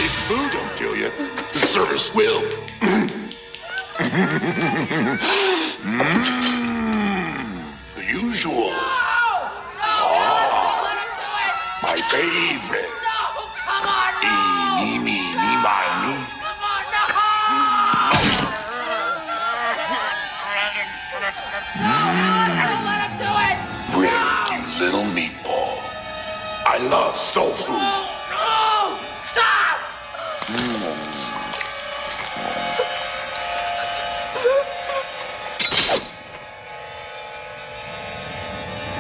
If the food don't kill you, the service will. The usual. My favorite. Eeny, meeny, miny. Rick, you little meatball. I love soul food. No! Stop!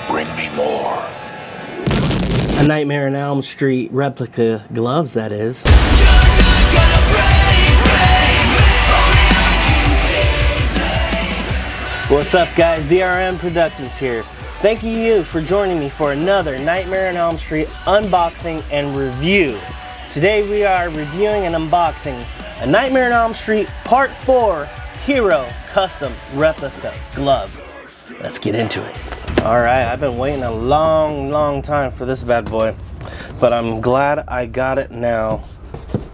Bring me more. A Nightmare on Elm Street replica gloves, that is. What's up, guys? DRM Productions here. Thank you for joining me for another Nightmare on Elm Street unboxing and review. Today we are reviewing and unboxing a Nightmare on Elm Street Part 4 Hero Custom Replica Glove. Let's get into it. Alright, I've been waiting a long time for this bad boy, but I'm glad I got it now.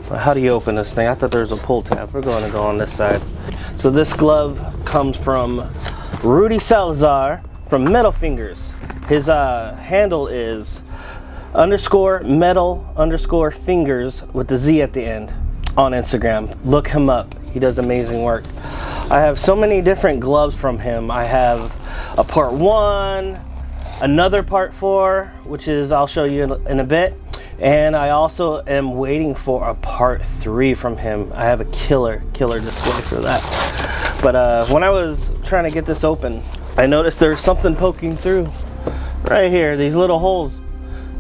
How do you open this thing? I thought there was a pull tab. We're going to go on this side. So this glove comes from Rudy Salazar from Metal Fingers. His handle is _metal_fingers with the Z at the end on Instagram. Look him up. He does amazing work. I have so many different gloves from him. I have a Part 1, another Part 4, which is I'll show you in a bit. And I also am waiting for a Part 3 from him. I have a killer display for that. But when I was trying to get this open, I noticed there's something poking through right here, these little holes.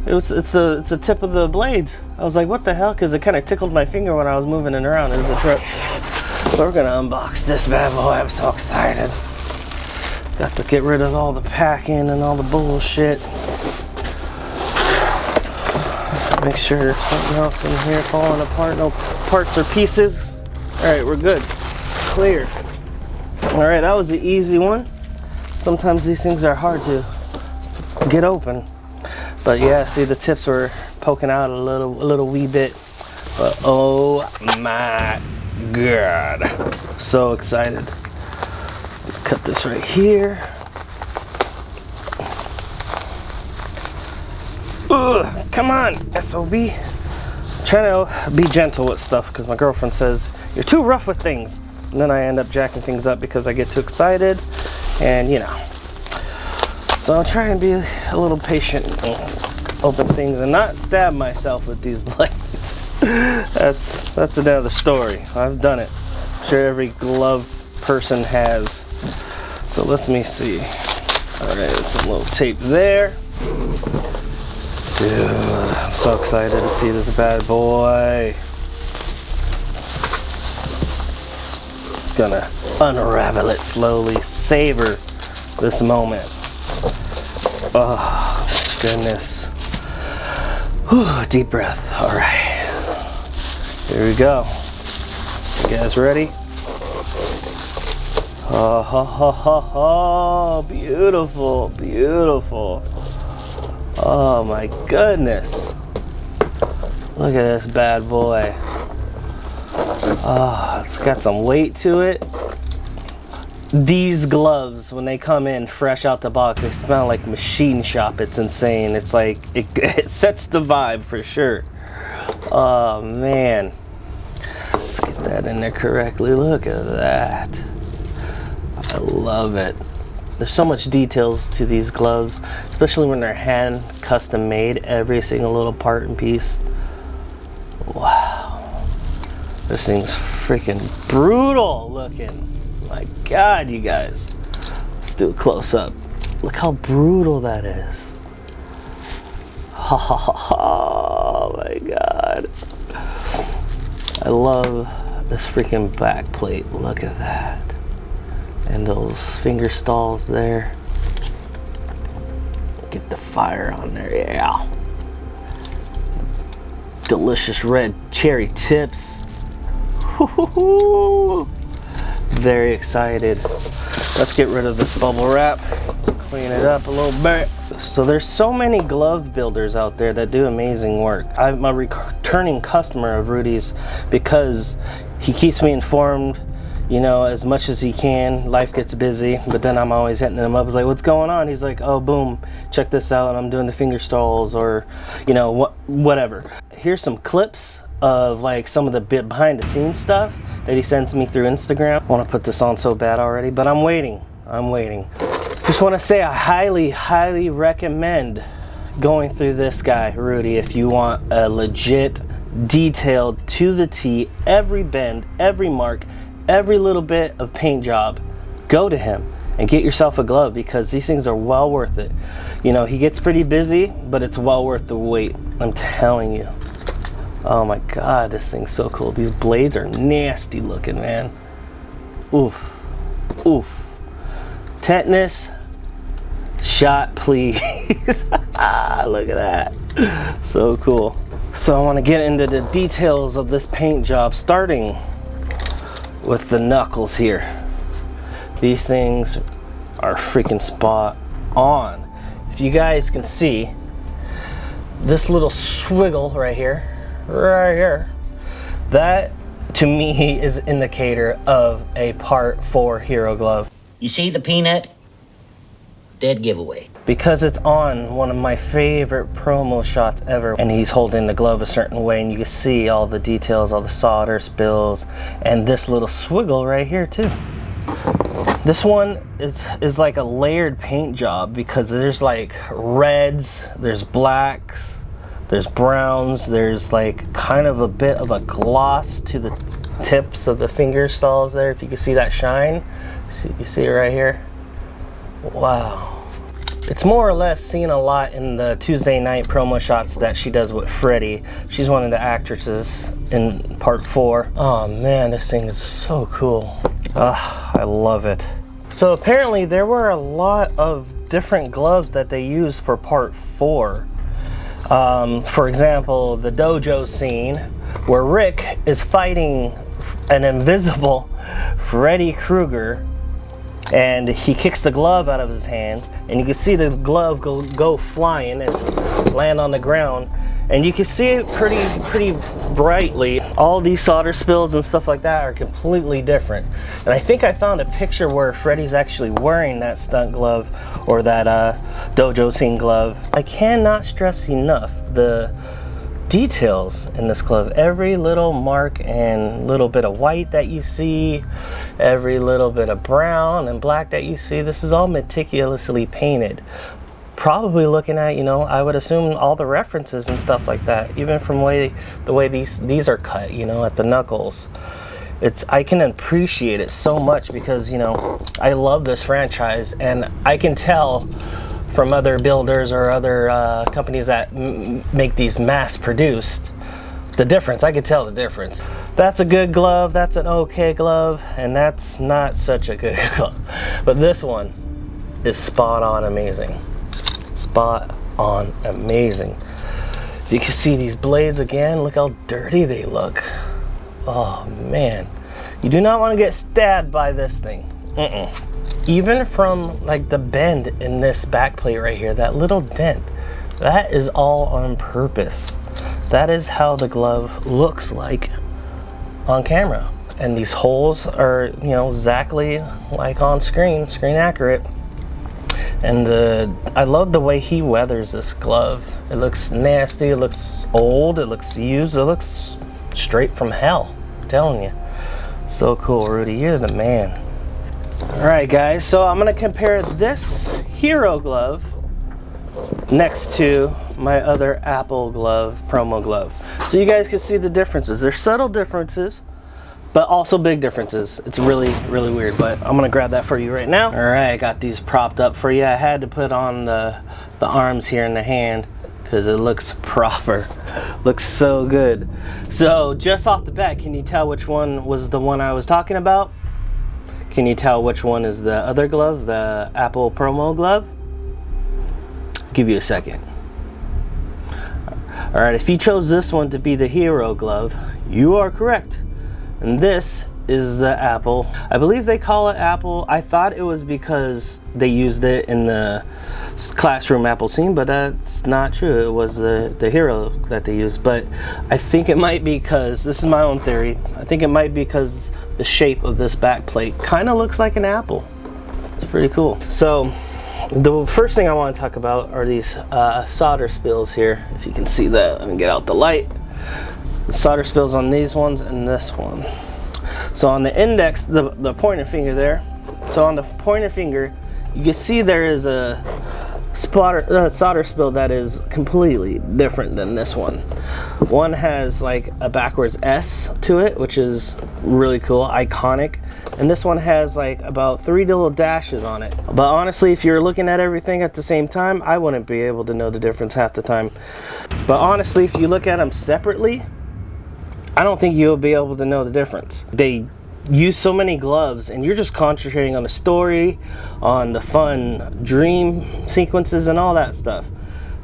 It's the tip of the blades. I was like, what the hell? Because it kind of tickled my finger when I was moving it around. It was a trip. So we're gonna unbox this bad boy. I'm so excited. Got to get rid of all the packing and all the bullshit. Make sure there's something else in here falling apart. No parts or pieces. Alright, we're good. Clear. Alright, that was the easy one. Sometimes these things are hard to get open. But yeah, see, the tips were poking out a little wee bit. But oh my god. So excited. Cut this right here. Ugh, come on, SOB. I'm trying to be gentle with stuff because my girlfriend says you're too rough with things. And then I end up jacking things up because I get too excited. And you know. So I'm trying to be a little patient and open things and not stab myself with these blades. That's another story. I've done it. I'm sure every glove person has. So let me see. Alright, some little tape there. Dude, I'm so excited to see this bad boy. Gonna unravel it slowly, savor this moment. Oh, goodness. Whew, deep breath. All right, here we go. You guys ready? Oh, ho, ho, ho, ho. Beautiful, beautiful. Oh my goodness. Look at this bad boy. Oh, it's got some weight to it. These gloves, when they come in fresh out the box, they smell like machine shop. It's insane. It's like, it sets the vibe for sure. Oh man. Let's get that in there correctly. Look at that. I love it. There's so much details to these gloves, especially when they're hand custom made, every single little part and piece. Wow. This thing's freaking brutal looking. My God, you guys. Let's do a close up. Look how brutal that is. Oh my God. I love this freaking back plate. Look at that. And those finger stalls there. Get the fire on there, yeah. Delicious red cherry tips. Very excited. Let's get rid of this bubble wrap. Clean it up a little bit. So there's so many glove builders out there that do amazing work. My returning customer of Rudy's because he keeps me informed, you know, as much as he can. Life gets busy, but then I'm always hitting him up. I was like, what's going on? He's like, oh, boom, check this out. I'm doing the finger stalls, or, you know, whatever. Here's some clips of like some of the behind the scenes stuff that he sends me through Instagram. I want to put this on so bad already, but I'm waiting. Just want to say I highly recommend going through this guy, Rudy, if you want a legit, detailed, to the T, every bend, every mark, every little bit of paint job. Go to him and get yourself a glove, because these things are well worth it. You know, he gets pretty busy, but it's well worth the wait. I'm telling you. Oh my God, this thing's so cool. These blades are nasty looking, man. Oof. Tetanus shot, please. Look at that. So cool. So I want to get into the details of this paint job, starting with the knuckles here. These things are freaking spot on. If you guys can see this little swiggle right here, that to me is an indicator of a Part 4 Hero glove. You see the peanut? Dead giveaway. Because it's on one of my favorite promo shots ever, and he's holding the glove a certain way, and you can see all the details, all the solder spills, and this little swiggle right here too. This one is like a layered paint job, because there's like reds, there's blacks, there's browns, there's like kind of a bit of a gloss to the tips of the finger stalls there, if you can see that shine. You see it right here? Wow. It's more or less seen a lot in the Tuesday night promo shots that she does with Freddie. She's one of the actresses in Part 4. Oh man, this thing is so cool. I love it. So apparently there were a lot of different gloves that they used for Part 4. For example, the dojo scene where Rick is fighting an invisible Freddy Krueger, and he kicks the glove out of his hands, and you can see the glove go flying and land on the ground, and you can see it pretty brightly. All these solder spills and stuff like that are completely different. And I think I found a picture where Freddy's actually wearing that stunt glove, or that dojo scene glove. I cannot stress enough the details in this glove. Every little mark and little bit of white that you see, every little bit of brown and black that you see, this is all meticulously painted. Probably looking at, you know, I would assume all the references and stuff like that, even from the way these are cut, you know, at the knuckles. I can appreciate it so much, because, you know, I love this franchise, and I can tell from other builders or other companies that make these mass produced, the difference. I could tell the difference. That's a good glove, that's an okay glove, and that's not such a good glove. But this one is spot on amazing. Spot on amazing. You can see these blades again, look how dirty they look. Oh man, you do not want to get stabbed by this thing. Even from like the bend in this back plate right here, that little dent, that is all on purpose. That is how the glove looks like on camera. And these holes are, you know, exactly like on screen accurate. And I love the way he weathers this glove. It looks nasty, it looks old, it looks used, it looks straight from hell. I'm telling you. So cool, Rudy, you're the man. Alright guys, so I'm going to compare this Hero glove next to my other Apple glove, promo glove. So you guys can see the differences. There's subtle differences, but also big differences. It's really weird, but I'm going to grab that for you right now. Alright, I got these propped up for you. I had to put on the arms here in the hand because it looks proper. Looks so good. So just off the bat, can you tell which one was the one I was talking about? Can you tell which one is the other glove, the Apple promo glove? I'll give you a second. Alright, if you chose this one to be the Hero glove, you are correct. And this is the apple. I believe they call it apple. I thought it was because they used it in the classroom apple scene, but that's not true. It was the hero that they used. But I think it might be because, this is my own theory, I think it might be because the shape of this back plate kind of looks like an apple. It's pretty cool. So the first thing I want to talk about are these solder spills here. If you can see that, let me get out the light. The solder spills on these ones and this one. So on the index, the pointer finger there, so on the pointer finger, you can see there is a solder spill that is completely different than this one. One has like a backwards S to it, which is really cool, iconic. And this one has like about 3 little dashes on it. But honestly, if you're looking at everything at the same time, I wouldn't be able to know the difference half the time. But honestly, if you look at them separately, I don't think you'll be able to know the difference. They use so many gloves and you're just concentrating on the story, on the fun dream sequences and all that stuff.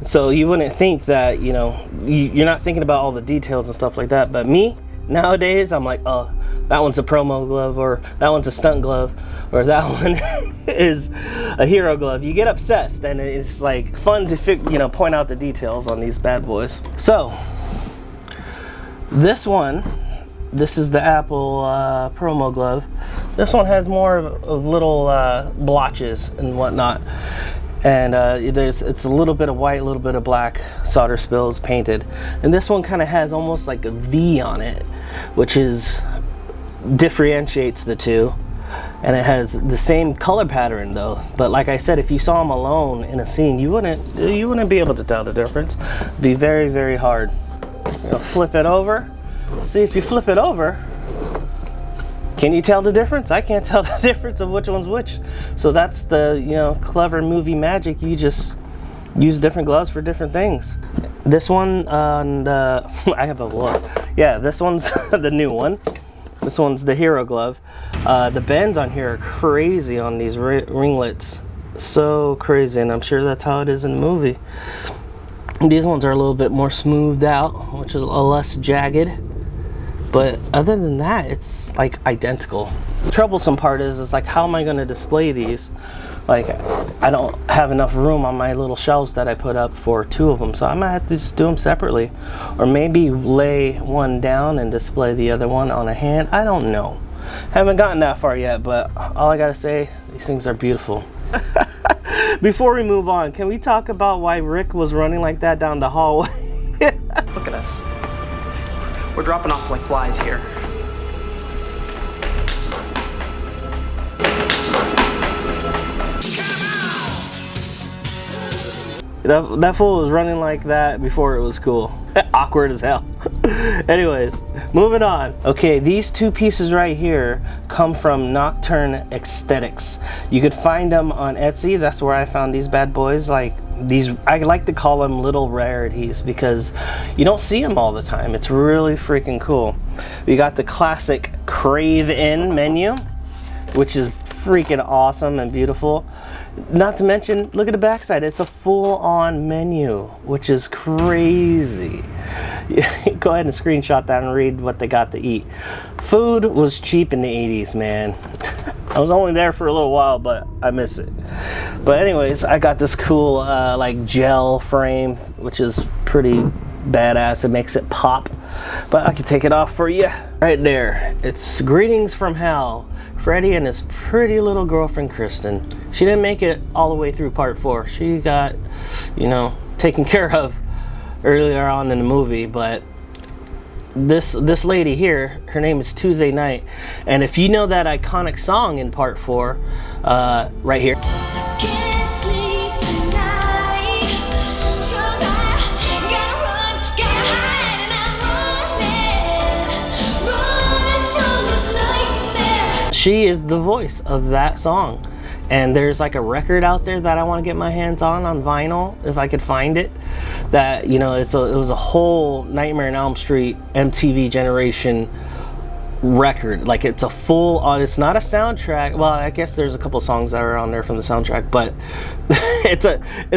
So you wouldn't think that, you know, you're not thinking about all the details and stuff like that. But me, nowadays, I'm like, oh, that one's a promo glove, or that one's a stunt glove, or that one is a hero glove. You get obsessed and it's like fun to point out the details on these bad boys. So this one, this is the Apple promo glove. This one has more of little blotches and whatnot, and it's a little bit of white, a little bit of black solder spills painted, and this one kind of has almost like a V on it, which differentiates the two. And it has the same color pattern though. But like I said, if you saw them alone in a scene, you wouldn't be able to tell the difference. It'd be very, very hard. Flip it over. See, if you flip it over, can you tell the difference? I can't tell the difference of which one's which. So that's the clever movie magic. You just use different gloves for different things. This one on the I have to look. Yeah, this one's the new one. This one's the hero glove. The bends on here are crazy on these ringlets. So crazy, and I'm sure that's how it is in the movie. These ones are a little bit more smoothed out, which is a less jagged. But other than that, it's like identical. The troublesome part is like, how am I going to display these? Like, I don't have enough room on my little shelves that I put up for 2 of them, so I might have to just do them separately, or maybe lay one down and display the other one on a hand. I don't know. Haven't gotten that far yet, but all I gotta say, these things are beautiful. Before we move on, can we talk about why Rick was running like that down the hallway? Look at us. We're dropping off like flies here. That fool was running like that before it was cool. Awkward as hell. Anyways, moving on. Okay, these 2 pieces right here come from Nocturne Aesthetics. You could find them on Etsy. That's where I found these bad boys. Like these, I like to call them little rarities because you don't see them all the time. It's really freaking cool. We got the classic Crave In menu, which is freaking awesome and beautiful. Not to mention, look at the backside. It's a full-on menu, which is crazy. Go ahead and screenshot that and read what they got to eat. Food was cheap in the 80s, man. I was only there for a little while, but I miss it. But anyways, I got this cool like gel frame, which is pretty badass. It makes it pop. But I can take it off for you. Right there. It's Greetings from Hell. Freddy and his pretty little girlfriend Kristen. She didn't make it all the way through part 4. She got, taken care of earlier on in the movie, but this lady here, her name is Tuesday Night, and if you know that iconic song in part 4, right here. Can't sleep tonight, 'cause I gotta run, gotta hide, and I'm running from this nightmare. She is the voice of that song, and there's like a record out there that I want to get my hands on vinyl if I could find it. That it was a whole Nightmare on Elm Street MTV generation record. Like it's a full on. It's not a soundtrack. Well, I guess there's a couple songs that are on there from the soundtrack, but it's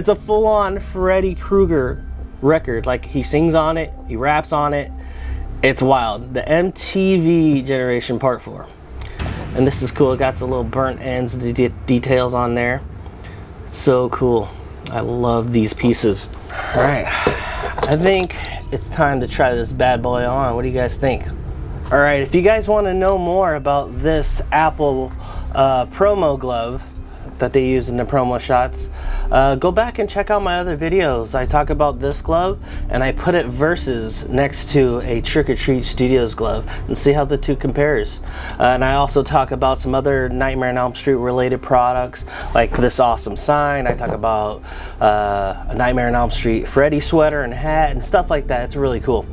a full on Freddy Krueger record. Like he sings on it, he raps on it. It's wild. The MTV generation part 4. And this is cool. It got some little burnt ends details on there. So cool. I love these pieces. All right, I think it's time to try this bad boy on. What do you guys think? All right, if you guys want to know more about this Apple promo glove that they use in the promo shots, go back and check out my other videos. I talk about this glove and I put it versus next to a Trick or Treat Studios glove and see how the two compares. And I also talk about some other Nightmare on Elm Street related products, like this awesome sign. I talk about a Nightmare on Elm Street Freddy sweater and hat and stuff like that. It's really cool.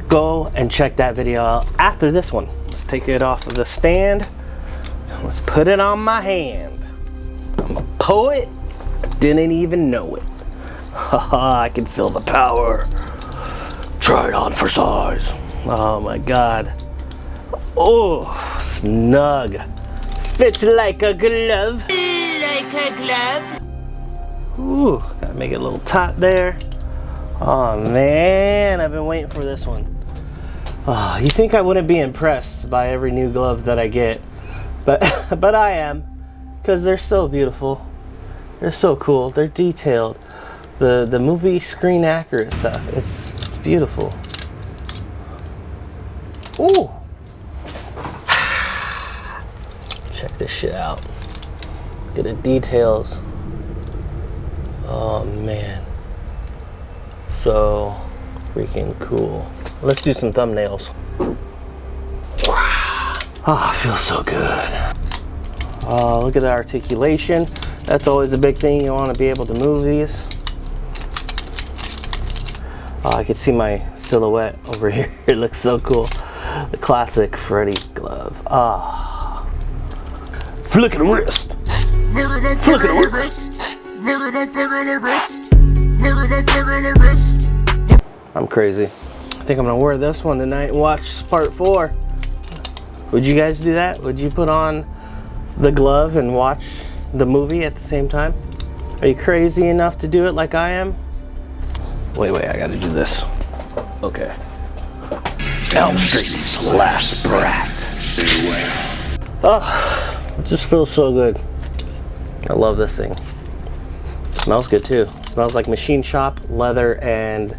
Go and check that video out after this one. Let's take it off of the stand. Let's put it on my hand. I'm a poet, didn't even know it. Haha, I can feel the power. Try it on for size. Oh my god. Oh, snug. Fits like a glove. Like a glove. Ooh, gotta make it a little taut there. Oh man, I've been waiting for this one. Oh, you think I wouldn't be impressed by every new glove that I get, but I am. Because they're so beautiful. They're so cool. They're detailed. The movie screen accurate stuff. It's beautiful. Ooh. Check this shit out. Look at the details. Oh man. So freaking cool. Let's do some thumbnails. Oh, it feels so good. Look at the articulation. That's always a big thing. You want to be able to move these. I can see my silhouette over here. It looks so cool. The classic Freddy glove. Flick of the wrist. Flick of the wrist. I'm crazy. I think I'm gonna wear this one tonight and watch part 4. Would you guys do that? Would you put on the glove and watch the movie at the same time? Are you crazy enough to do it like I am? Wait, I gotta do this. Okay. Elm Street's last brat. Oh, it just feels so good. I love this thing. It smells good too. It smells like machine shop, leather, and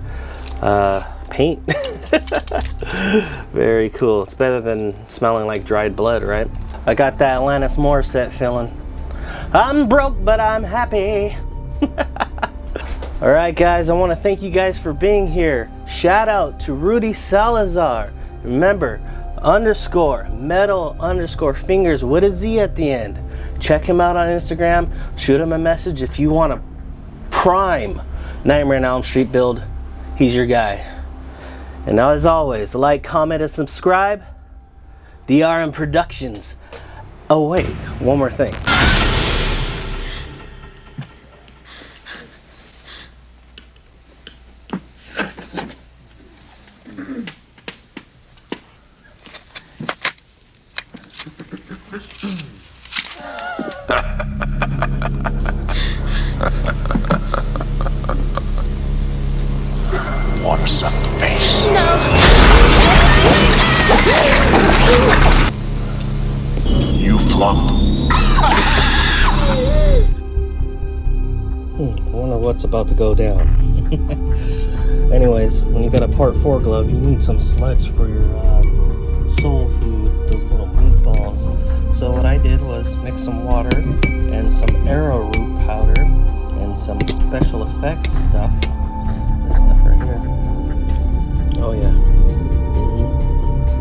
paint. Very cool. It's better than smelling like dried blood, right? I got that Alanis Morissette feeling. I'm broke, but I'm happy. All right, guys, I want to thank you guys for being here. Shout out to Rudy Salazar. Remember, _metal_fingers with a Z at the end. Check him out on Instagram. Shoot him a message if you want a prime Nightmare on Elm Street build. He's your guy. And now, as always, like, comment, and subscribe. DRM Productions. Oh wait, one more thing. Want to suck the face? No. You flunk. I wonder what's about to go down. Anyways, when you got a part 4 glove, you need some sludge for your soul food, those little meatballs. So what I did was mix some water and some arrowroot powder and some special effects stuff. This stuff right here. Oh yeah.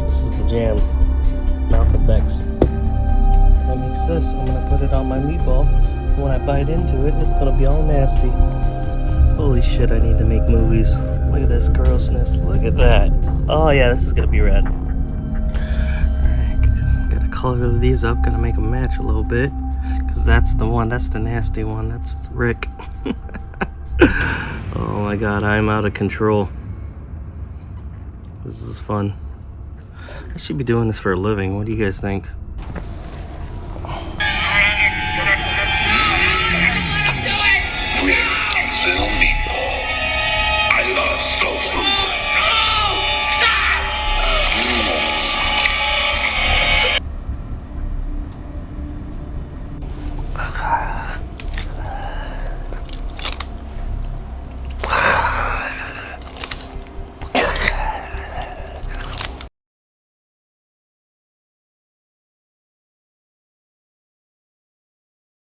This is the jam. Mouth effects. I mix this. I'm gonna put it on my meatball. When I bite into it, it's gonna be all nasty. Holy shit, I need to make movies. Look at this grossness. Look at that. Oh yeah, this is gonna be rad. Alright, gotta color these up. Gotta make them match a little bit. Because that's the one, that's the nasty one. That's Rick. Oh my god, I'm out of control. This is fun. I should be doing this for a living. What do you guys think?